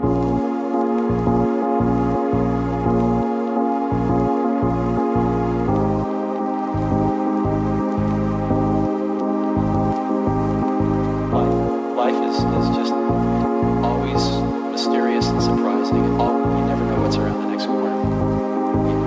Life is just always mysterious and surprising. You never know what's around the next corner.